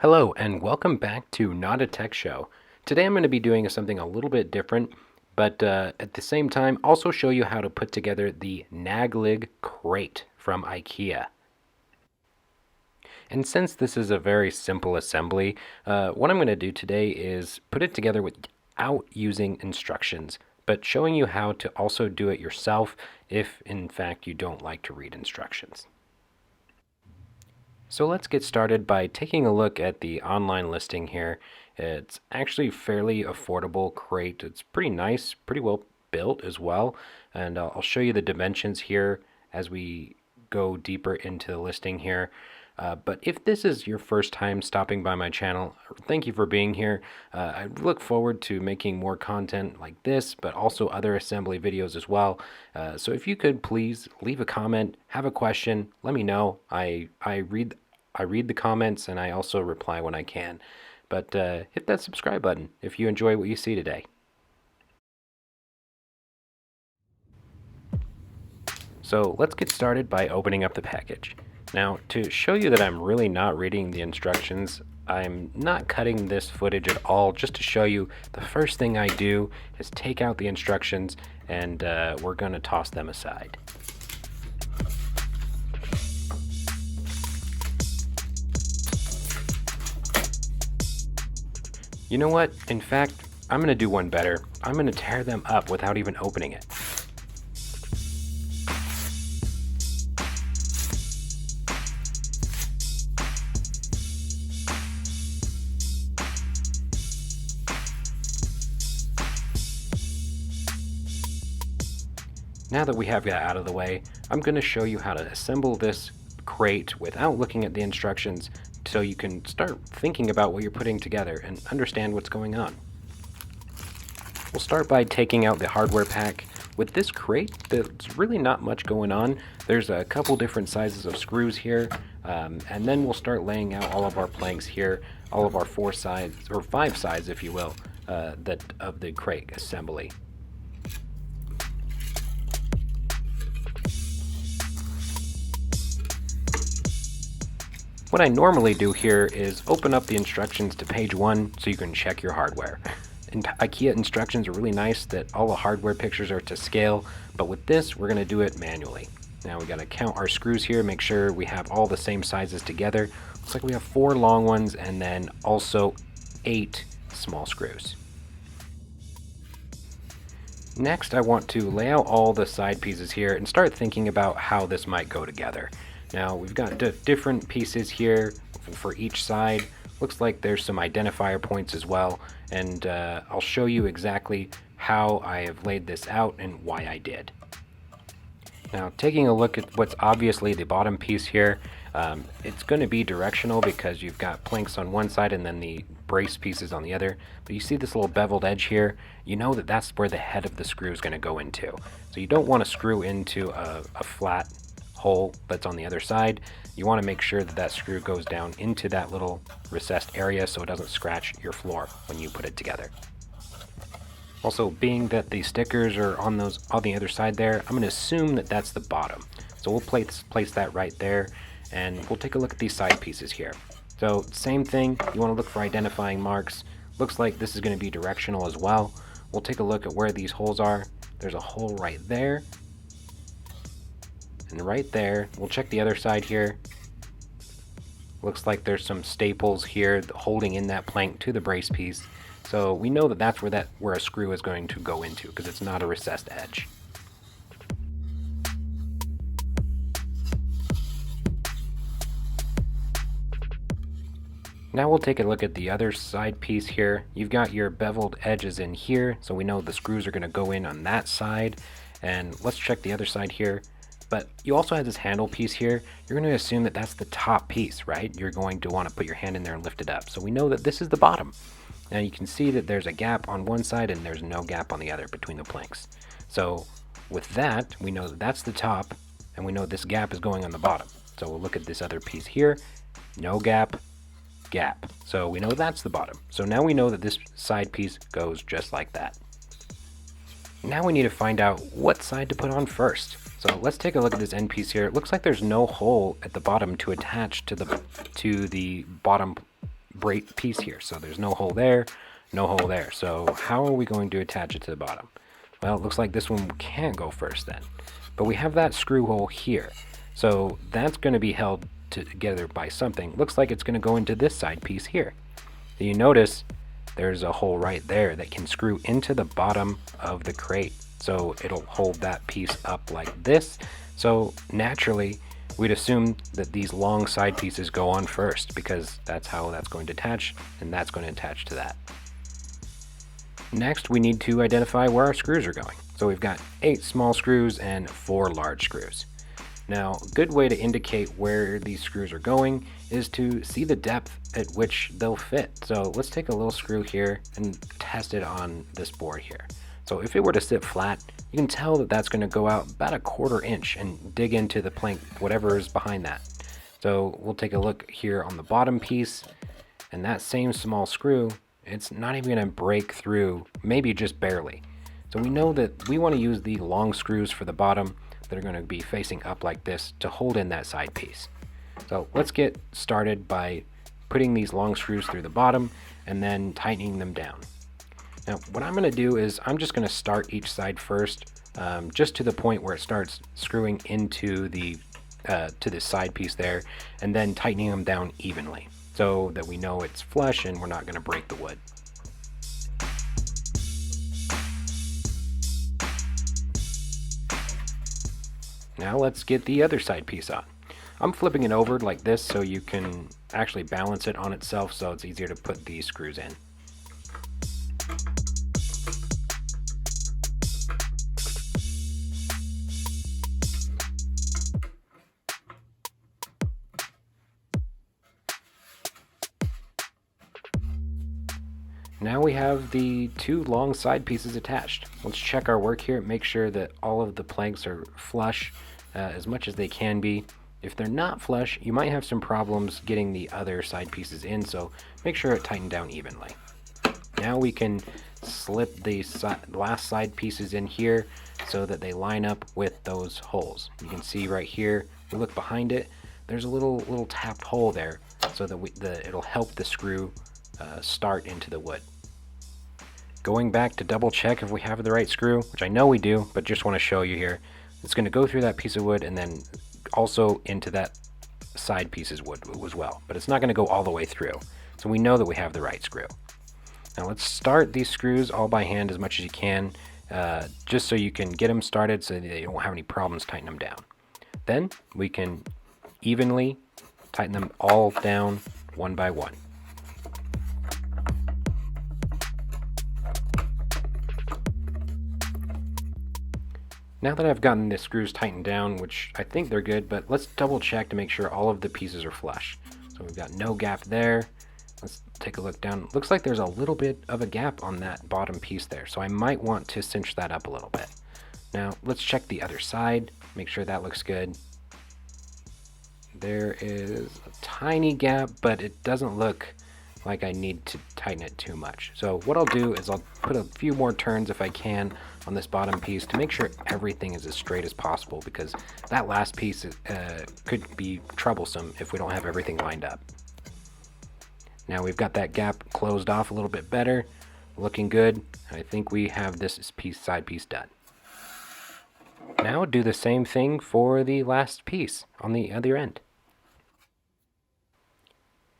Hello and welcome back to Not a Tech Show. Today I'm going to be doing something a little bit different, but at the same time also show you how to put together the Knagglig Crate from IKEA. And since this is a very simple assembly, what I'm going to do today is put it together without using instructions, but showing you how to also do it yourself if in fact you don't like to read instructions. So let's get started by taking a look at the online listing here. It's actually fairly affordable crate. It's pretty nice, pretty well built as well. And I'll show you the dimensions here as we go deeper into the listing here. But if this is your first time stopping by my channel, thank you for being here. I look forward to making more content like this, but also other assembly videos as well. So if you could please leave a comment, have a question, let me know. I read the comments and I also reply when I can. But hit that subscribe button if you enjoy what you see today. So let's get started by opening up the package. Now, to show you that I'm really not reading the instructions, I'm not cutting this footage at all, just to show you the first thing I do is take out the instructions and we're going to toss them aside. You know what? In fact, I'm going to do one better. I'm going to tear them up without even opening it. Now that we have that out of the way, I'm going to show you how to assemble this crate without looking at the instructions so you can start thinking about what you're putting together and understand what's going on. We'll start by taking out the hardware pack. With this crate, there's really not much going on. There's a couple different sizes of screws here, and then we'll start laying out all of our planks here, all of our 4 sides, or 5 sides if you will, of the crate assembly. What I normally do here is open up the instructions to page 1 so you can check your hardware. And IKEA instructions are really nice that all the hardware pictures are to scale, but with this we're going to do it manually. Now we got to count our screws here, make sure we have all the same sizes together. Looks like we have 4 long ones and then also 8 small screws. Next, I want to lay out all the side pieces here and start thinking about how this might go together. Now we've got different pieces here for each side. Looks like there's some identifier points as well, and I'll show you exactly how I have laid this out and why I did. Now taking a look at what's obviously the bottom piece here, it's going to be directional because you've got planks on one side and then the brace pieces on the other. But you see this little beveled edge here, you know that that's where the head of the screw is going to go into. So you don't want to screw into a flat hole that's on the other side. You want to make sure that that screw goes down into that little recessed area so it doesn't scratch your floor when you put it together. Also, being that the stickers are on the other side there, I'm going to assume that that's the bottom. So we'll place that right there, and we'll take a look at these side pieces here. So same thing, you want to look for identifying marks. Looks like this is going to be directional as well. We'll take a look at where these holes are. There's a hole right there. And right there, we'll check the other side here. Looks like there's some staples here holding in that plank to the brace piece. So we know that that's where a screw is going to go into because it's not a recessed edge. Now we'll take a look at the other side piece here. You've got your beveled edges in here, so we know the screws are going to go in on that side. And let's check the other side here. But you also have this handle piece here. You're going to assume that that's the top piece, right? You're going to want to put your hand in there and lift it up. So we know that this is the bottom. Now you can see that there's a gap on one side and there's no gap on the other between the planks. So with that, we know that that's the top, and we know this gap is going on the bottom. So we'll look at this other piece here. No gap, gap. So we know that's the bottom. So now we know that this side piece goes just like that. Now we need to find out what side to put on first. So let's take a look at this end piece here. It looks like there's no hole at the bottom to attach to the bottom break piece here. So there's no hole there, no hole there. So how are we going to attach it to the bottom? Well, it looks like this one can't go first then. But we have that screw hole here. So that's going to be held together by something. Looks like it's going to go into this side piece here. You notice there's a hole right there that can screw into the bottom of the crate. So it'll hold that piece up like this. So naturally, we'd assume that these long side pieces go on first because that's how that's going to attach, and that's going to attach to that. Next, we need to identify where our screws are going. So we've got 8 small screws and 4 large screws. Now, a good way to indicate where these screws are going is to see the depth at which they'll fit. So let's take a little screw here and test it on this board here. So if it were to sit flat, you can tell that that's going to go out about 1/4 inch and dig into the plank, whatever is behind that. So we'll take a look here on the bottom piece, and that same small screw, it's not even going to break through, maybe just barely. So we know that we want to use the long screws for the bottom that are going to be facing up like this to hold in that side piece. So let's get started by putting these long screws through the bottom and then tightening them down. Now what I'm going to do is I'm just going to start each side first, just to the point where it starts screwing into the to this side piece there, and then tightening them down evenly so that we know it's flush and we're not going to break the wood. Now let's get the other side piece on. I'm flipping it over like this so you can actually balance it on itself, so it's easier to put these screws in. Now we have the 2 long side pieces attached. Let's check our work here, make sure that all of the planks are flush as much as they can be. If they're not flush, you might have some problems getting the other side pieces in, so make sure it tightened down evenly. Now we can slip the last side pieces in here so that they line up with those holes. You can see right here, we look behind it, there's a little tapped hole there so that it'll help the screw start into the wood. Going back to double check if we have the right screw, which I know we do, but just want to show you here. It's going to go through that piece of wood and then also into that side piece's wood as well, but it's not going to go all the way through. So we know that we have the right screw. Now let's start these screws all by hand as much as you can, just so you can get them started so that you don't have any problems tightening them down. Then we can evenly tighten them all down one by one. Now that I've gotten the screws tightened down, which I think they're good, but let's double check to make sure all of the pieces are flush. So we've got no gap there. Let's take a look down. Looks like there's a little bit of a gap on that bottom piece there, so I might want to cinch that up a little bit. Now let's check the other side, make sure that looks good. There is a tiny gap, but it doesn't look like I need to tighten it too much. So what I'll do is I'll put a few more turns if I can on this bottom piece to make sure everything is as straight as possible, because that last piece could be troublesome if we don't have everything lined up. Now we've got that gap closed off a little bit better, looking good. I think we have this side piece done. Now do the same thing for the last piece on the other end.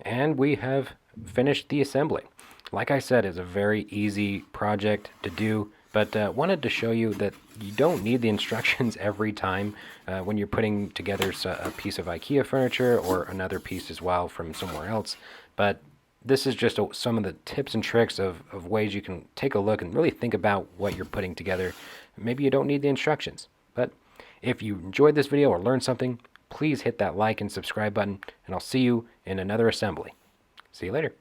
And we have finished the assembly. Like I said, it's a very easy project to do, but wanted to show you that you don't need the instructions every time when you're putting together a piece of IKEA furniture or another piece as well from somewhere else. But this is just some of the tips and tricks of ways you can take a look and really think about what you're putting together. Maybe you don't need the instructions, but if you enjoyed this video or learned something, please hit that like and subscribe button, and I'll see you in another assembly. See you later.